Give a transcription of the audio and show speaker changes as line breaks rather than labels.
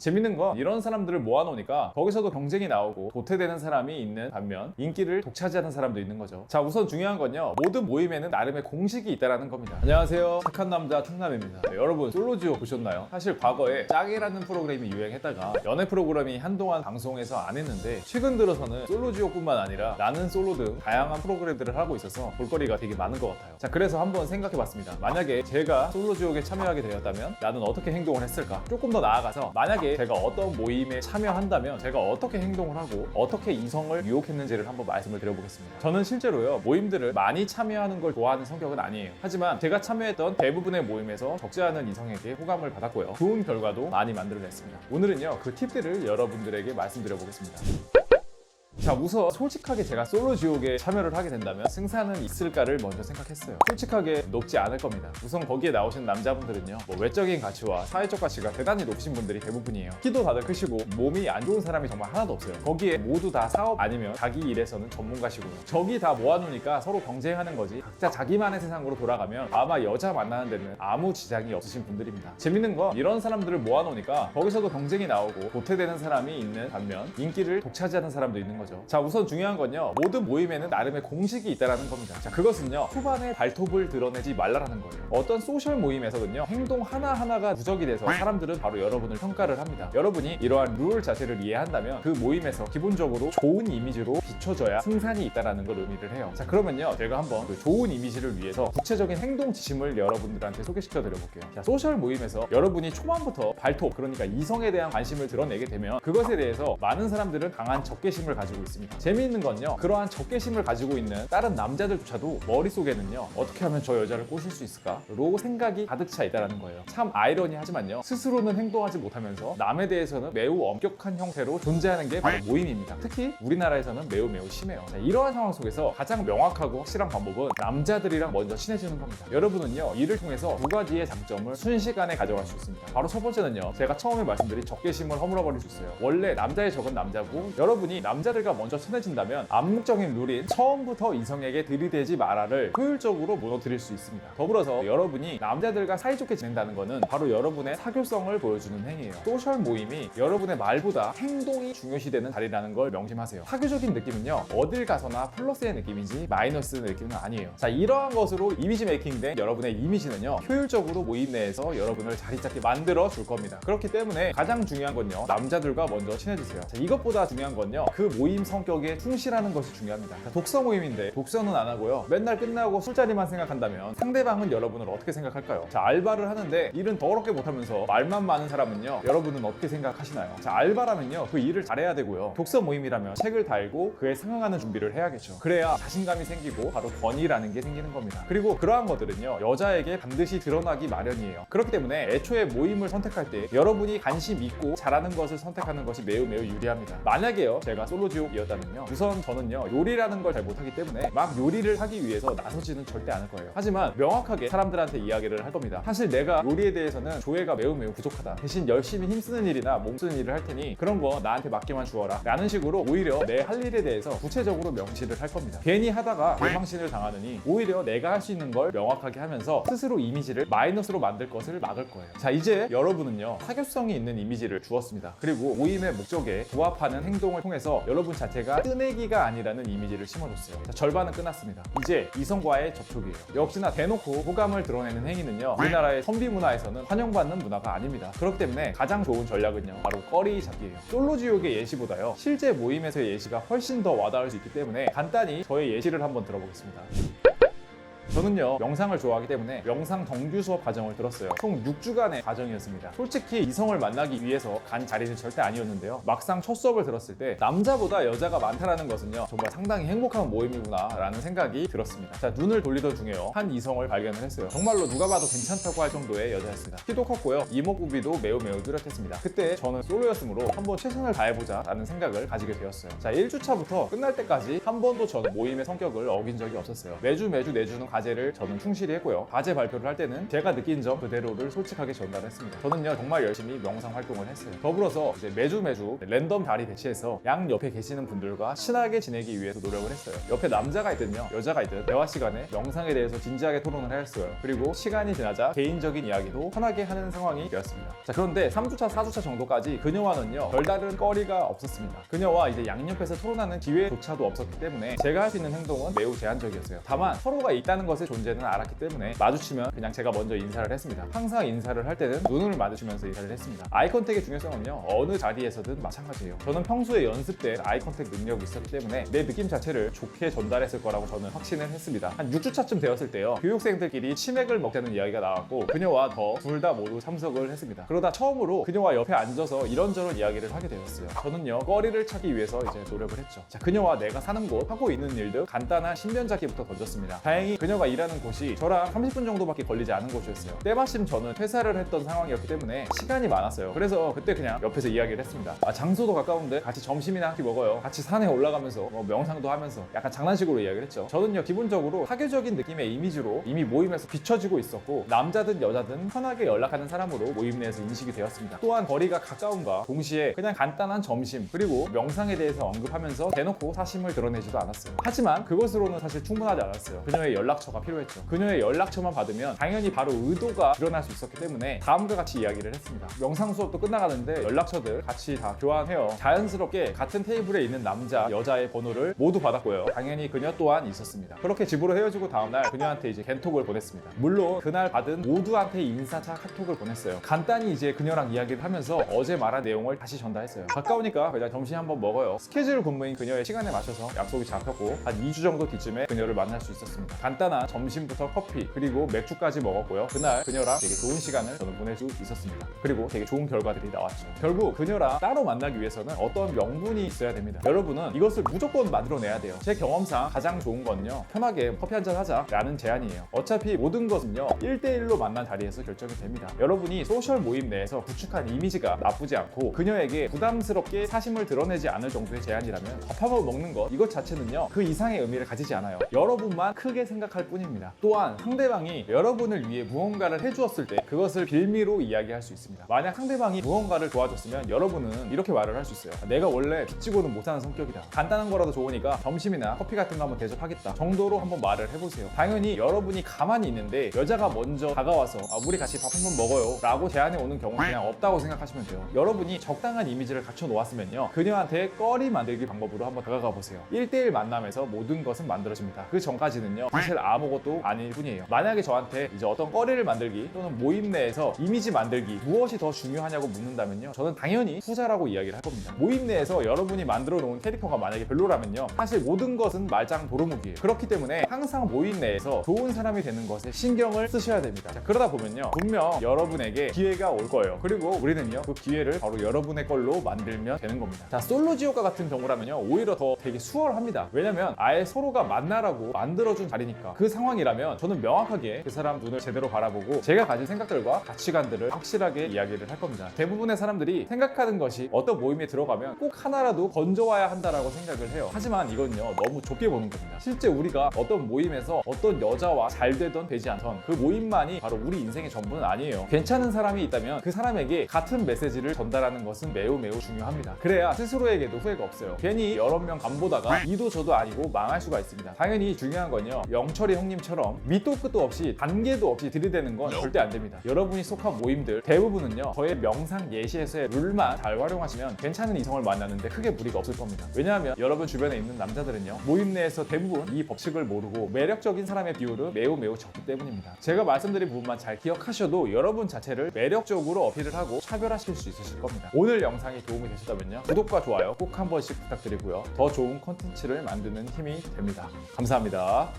재밌는 건 이런 사람들을 모아놓으니까 거기서도 경쟁이 나오고 도태되는 사람이 있는 반면 인기를 독차지하는 사람도 있는 거죠. 자, 우선 중요한 건요, 모든 모임에는 나름의 공식이 있다는 겁니다. 안녕하세요, 착한 남자 청남입니다. 네, 여러분 솔로지오 보셨나요? 사실 과거에 짝이라는 프로그램이 유행했다가 연애 프로그램이 한동안 방송에서 안 했는데 최근 들어서는 솔로지오뿐만 아니라 나는 솔로 등 다양한 프로그램들을 하고 있어서 볼거리가 되게 많은 것 같아요. 자, 그래서 한번 생각해봤습니다. 만약에 제가 솔로지오에 참여하게 되었다면 나는 어떻게 행동을 했을까? 조금 더 나아가서 만약에 제가 어떤 모임에 참여한다면 제가 어떻게 행동을 하고 어떻게 이성을 유혹했는지를 한번 말씀을 드려보겠습니다. 저는 실제로요, 모임들을 많이 참여하는 걸 좋아하는 성격은 아니에요. 하지만 제가 참여했던 대부분의 모임에서 적지 않은 이성에게 호감을 받았고요, 좋은 결과도 많이 만들어냈습니다. 오늘은요, 그 팁들을 여러분들에게 말씀드려보겠습니다. 자, 우선 솔직하게 제가 솔로지옥에 참여를 하게 된다면 승산은 있을까를 먼저 생각했어요. 솔직하게 높지 않을 겁니다. 우선 거기에 나오신 남자분들은요, 외적인 가치와 사회적 가치가 대단히 높으신 분들이 대부분이에요. 키도 다들 크시고 몸이 안 좋은 사람이 정말 하나도 없어요. 거기에 모두 다 사업 아니면 자기 일에서는 전문가시고요. 저기 다 모아놓으니까 서로 경쟁하는 거지 각자 자기만의 세상으로 돌아가면 아마 여자 만나는 데는 아무 지장이 없으신 분들입니다. 재밌는 건 이런 사람들을 모아놓으니까 거기서도 경쟁이 나오고 도태되는 사람이 있는 반면 인기를 독차지하는 사람도 있는 거죠. 자, 우선 중요한 건요, 모든 모임에는 나름의 공식이 있다는 겁니다. 자, 그것은요, 초반에 발톱을 드러내지 말라라는 거예요. 어떤 소셜 모임에서는요, 행동 하나하나가 누적이 돼서 사람들은 바로 여러분을 평가를 합니다. 여러분이 이러한 룰 자체를 이해한다면 그 모임에서 기본적으로 좋은 이미지로 비춰져야 승산이 있다는 걸 의미를 해요. 자, 그러면요, 제가 한번 그 좋은 이미지를 위해서 구체적인 행동 지침을 여러분들한테 소개시켜 드려볼게요. 자, 소셜 모임에서 여러분이 초반부터 발톱, 그러니까 이성에 대한 관심을 드러내게 되면 그것에 대해서 많은 사람들은 강한 적개심을 가지고 있습니다. 재미있는 건요, 그러한 적개심을 가지고 있는 다른 남자들조차도 머릿속에는요, 어떻게 하면 저 여자를 꼬실 수 있을까? 로 생각이 가득 차 있다는 거예요. 참 아이러니하지만요, 스스로는 행동하지 못하면서 남에 대해서는 매우 엄격한 형태로 존재하는 게 바로 모임입니다. 특히 우리나라에서는 매우 심해요. 자, 이러한 상황 속에서 가장 명확하고 확실한 방법은 남자들이랑 먼저 친해지는 겁니다. 여러분은요, 이를 통해서 두 가지의 장점을 순식간에 가져갈 수 있습니다. 바로 첫 번째는요, 제가 처음에 말씀드린 적개심을 허물어버릴 수 있어요. 원래 남자의 적은 남자고, 여러분이 남자들과 먼저 친해진다면 암묵적인 룰인 처음부터 이성에게 들이대지 마라를 효율적으로 무너뜨릴 수 있습니다. 더불어서 여러분이 남자들과 사이좋게 지낸다는 것은 바로 여러분의 사교성을 보여주는 행위예요. 소셜 모임이 여러분의 말보다 행동이 중요시되는 자리라는 걸 명심하세요. 사교적인 느낌은요, 어딜 가서나 플러스의 느낌이지 마이너스의 느낌은 아니에요. 자, 이러한 것으로 이미지 메이킹된 여러분의 이미지는요, 효율적으로 모임 내에서 여러분을 자리 잡게 만들어 줄 겁니다. 그렇기 때문에 가장 중요한 건요, 남자들과 먼저 친해지세요. 자, 이것보다 중요한 건요, 그 모임 성격에 충실하는 것이 중요합니다. 자, 독서 모임인데 독서는 안 하고요, 맨날 끝나고 술자리만 생각한다면 상대방은 여러분을 어떻게 생각할까요? 자, 알바를 하는데 일은 더럽게 못하면서 말만 많은 사람은요, 여러분은 어떻게 생각하시나요? 자, 알바라면요, 그 일을 잘해야 되고요, 독서 모임이라면 책을 달고 그에 상응하는 준비를 해야겠죠. 그래야 자신감이 생기고 바로 권위라는 게 생기는 겁니다. 그리고 그러한 것들은요, 여자에게 반드시 드러나기 마련이에요. 그렇기 때문에 애초에 모임을 선택할 때 여러분이 관심 있고 잘하는 것을 선택하는 것이 매우 유리합니다. 만약에요, 제가 솔로지옥이었다면요, 우선 저는요, 요리라는 걸 잘 못하기 때문에 막 요리를 하기 위해서 나서지는 절대 않을 거예요. 하지만 명확하게 사람들한테 이야기를 할 겁니다. 사실 내가 요리에 대해서는 조예가 매우 부족하다. 대신 열심히 힘쓰는 일이나 몸쓰는 일을 할 테니 그런 거 나한테 맡기만 주어라 라는 식으로 오히려 내 할 일에 대해서 구체적으로 명시를 할 겁니다. 괜히 하다가 대망신을 당하느니 오히려 내가 할 수 있는 걸 명확하게 하면서 스스로 이미지를 마이너스로 만들 것을 막을 거예요. 자, 이제 여러분은요, 사교성이 있는 이미지를 주었습니다. 그리고 모임의 목적에 부합하는 행동을 통해서 여러분 자체가 뜨내기가 아니라는 이미지를 심어줬어요. 자, 절반은 끝났습니다. 이제 이성과의 접촉이에요. 역시나 대놓고 호감을 드러내는 행위는요, 우리나라의 선비 문화에서는 환영받는 문화가 아닙니다. 그렇기 때문에 가장 좋은 전략은요, 바로 꺼리 잡기예요. 솔로지옥의 예시보다요, 실제 모임에서의 예시가 훨씬 더 와닿을 수 있기 때문에 간단히 저의 예시를 한번 들어보겠습니다. 저는요, 명상을 좋아하기 때문에 명상 정규 수업 과정을 들었어요. 총 6주간의 과정이었습니다. 솔직히 이성을 만나기 위해서 간 자리는 절대 아니었는데요, 막상 첫 수업을 들었을 때 남자보다 여자가 많다는 것은요, 정말 상당히 행복한 모임이구나 라는 생각이 들었습니다. 자, 눈을 돌리던 중에요, 한 이성을 발견을 했어요. 정말로 누가 봐도 괜찮다고 할 정도의 여자였습니다. 키도 컸고요, 이목구비도 매우 뚜렷했습니다. 그때 저는 솔로였으므로 한번 최선을 다해보자 라는 생각을 가지게 되었어요. 자, 1주차부터 끝날 때까지 한 번도 저는 모임의 성격을 어긴 적이 없었어요. 매주 내주는 과제를 저는 충실히 했고요. 과제 발표를 할 때는 제가 느낀 점 그대로를 솔직하게 전달했습니다. 저는요 정말 열심히 명상 활동을 했어요. 더불어서 이제 매주 랜덤 자리 배치해서 양 옆에 계시는 분들과 친하게 지내기 위해서 노력을 했어요. 옆에 남자가 있든요 여자가 있든 대화 시간에 명상에 대해서 진지하게 토론을 했어요. 그리고 시간이 지나자 개인적인 이야기도 편하게 하는 상황이 되었습니다. 자, 그런데 3주차 4주차 정도까지 그녀와는요 별다른 거리가 없었습니다. 그녀와 이제 양옆에서 토론하는 기회조차도 없었기 때문에 제가 할 수 있는 행동은 매우 제한적이었어요. 다만 서로가 있다는 것의 존재는 알았기 때문에 마주치면 그냥 제가 먼저 인사를 했습니다. 항상 인사를 할 때는 눈을 마주치면서 인사를 했습니다. 아이 컨택의 중요성은요 어느 자리에서든 마찬가지예요. 저는 평소에 연습된 아이 컨택 능력이 있었기 때문에 내 느낌 자체를 좋게 전달했을 거라고 저는 확신을 했습니다. 한 6주차쯤 되었을 때요 교육생들끼리 치맥을 먹자는 이야기가 나왔고 그녀와 둘 다 모두 참석을 했습니다. 그러다 처음으로 그녀와 옆에 앉아서 이런저런 이야기를 하게 되었어요. 저는요 거리를 차기 위해서 이제 노력을 했죠. 자, 그녀와 내가 사는 곳, 하고 있는 일 등 간단한 신변잡기부터 던졌습니다. 다행히 그녀가 일하는 곳이 저랑 30분 정도밖에 걸리지 않은 곳이었어요. 때마침 저는 퇴사를 했던 상황이었기 때문에 시간이 많았어요. 그래서 그때 그냥 옆에서 이야기를 했습니다. 장소도 가까운데 같이 점심이나 한 끼 먹어요. 같이 산에 올라가면서 명상도 하면서 약간 장난식으로 이야기를 했죠. 저는요 기본적으로 사교적인 느낌의 이미지로 이미 모임에서 비춰지고 있었고 남자든 여자든 편하게 연락하는 사람으로 모임 내에서 인식이 되었습니다. 또한 거리가 가까움과 동시에 그냥 간단한 점심 그리고 명상에 대해서 언급하면서 대놓고 사심을 드러내지도 않았어요. 하지만 그것으로는 사실 충분하지 않았어요. 그녀의 연락처가 필요했죠. 그녀의 연락처만 받으면 당연히 바로 의도가 드러날 수 있었기 때문에 다음과 같이 이야기를 했습니다. 명상 수업도 끝나가는데 연락처들 같이 다 교환해요. 자연스럽게 같은 테이블에 있는 남자, 여자의 번호를 모두 받았고요. 당연히 그녀 또한 있었습니다. 그렇게 집으로 헤어지고 다음날 그녀한테 이제 겐톡을 보냈습니다. 물론 그날 받은 모두한테 인사차 카톡을 보냈어요. 간단히 이제 그녀랑 이야기를 하면서 어제 말한 내용을 다시 전달했어요. 가까우니까 그냥 점심 한번 먹어요. 스케줄 근무인 그녀의 시간에 맞춰서 약속이 잡혔고 한 2주 정도 뒤쯤에 그녀를 만날 수 있었습니다. 간단한 점심부터 커피 그리고 맥주까지 먹었고요. 그날 그녀랑 되게 좋은 시간을 저는 보낼 수 있었습니다. 그리고 되게 좋은 결과들이 나왔죠. 결국 그녀랑 따로 만나기 위해서는 어떤 명분이 있어야 됩니다. 여러분은 이것을 무조건 만들어내야 돼요. 제 경험상 가장 좋은 건요 편하게 커피 한잔 하자 라는 제안이에요. 어차피 모든 것은요 1대1로 만난 자리에서 결정이 됩니다. 여러분이 소셜 모임 내에서 구축한 이미지가 나쁘지 않고 그녀에게 부담스럽게 사심을 드러내지 않을 정도의 제안이라면 밥 한번 먹는 것 이것 자체는요 그 이상의 의미를 가지지 않아요. 여러분만 크게 생각할 뿐입니다. 또한 상대방이 여러분을 위해 무언가를 해주었을 때 그것을 빌미로 이야기할 수 있습니다. 만약 상대방이 무언가를 도와줬으면 여러분은 이렇게 말을 할 수 있어요. 내가 원래 빚지고는 못하는 성격이다. 간단한 거라도 좋으니까 점심이나 커피 같은 거 한번 대접하겠다 정도로 한번 말을 해보세요. 당연히 여러분이 가만히 있는데 여자가 먼저 다가와서 우리 같이 밥 한번 먹어요 라고 제안해 오는 경우는 그냥 없다고 생각하시면 돼요. 여러분이 적당한 이미지를 갖춰 놓았으면요 그녀한테 꺼리 만들기 방법으로 한번 다가가 보세요. 1대1 만남에서 모든 것은 만들어집니다. 그 전까지는요 사실 아무것도 아닐 뿐이에요. 만약에 저한테 이제 어떤 꺼리를 만들기 또는 모임 내에서 이미지 만들기 무엇이 더 중요하냐고 묻는다면요 저는 당연히 후자라고 이야기를 할 겁니다. 모임 내에서 여러분이 만들어 놓은 캐릭터가 만약에 별로라면요 사실 모든 것은 말짱 도루묵이에요. 그렇기 때문에 항상 모임 내에서 좋은 사람이 되는 것에 신경을 쓰셔야 됩니다. 자, 그러다 보면요 분명 여러분에게 기회가 올 거예요. 그리고 우리는요 그 기회를 바로 여러분의 걸로 만들면 되는 겁니다. 자, 솔로 지옥과 같은 경우라면요 오히려 더 되게 수월합니다. 왜냐면 아예 서로가 만나라고 만들어준 자리니까. 그 상황이라면 저는 명확하게 그 사람 눈을 제대로 바라보고 제가 가진 생각들과 가치관들을 확실하게 이야기를 할 겁니다. 대부분의 사람들이 생각하는 것이 어떤 모임에 들어가면 꼭 하나라도 건져와야 한다라고 생각을 해요. 하지만 이건요 너무 좁게 보는 겁니다. 실제 우리가 어떤 모임에서 어떤 여자와 잘 되던 되지 않던 그 모임만이 바로 우리 인생의 전부는 아니에요. 괜찮은 사람이 있다면 그 사람에게 같은 메시지를 전달하는 것은 매우 중요합니다. 그래야 스스로에게도 후회가 없어요. 괜히 여러 명 간보다가 이도 저도 아니고 망할 수가 있습니다. 당연히 중요한 건요 영철이 형님처럼 밑도 끝도 없이 단계도 없이 들이대는 건 절대 안 됩니다. 여러분이 속한 모임들 대부분은요 저의 명상 예시에서의 룰만 잘 활용하시면 괜찮은 이성을 만나는데 크게 무리가 없을 겁니다. 왜냐하면 여러분 주변에 있는 남자들은요 모임 내에서 대부분 이 법칙을 모르고 매력적인 사람의 비율은 매우 적기 때문입니다. 제가 말씀드린 부분만 잘 기억하셔도 여러분 자체를 매력적으로 어필을 하고 차별화시킬 수 있으실 겁니다. 오늘 영상이 도움이 되셨다면요 구독과 좋아요 꼭 한 번씩 부탁드리고요 더 좋은 콘텐츠를 만드는 힘이 됩니다. 감사합니다.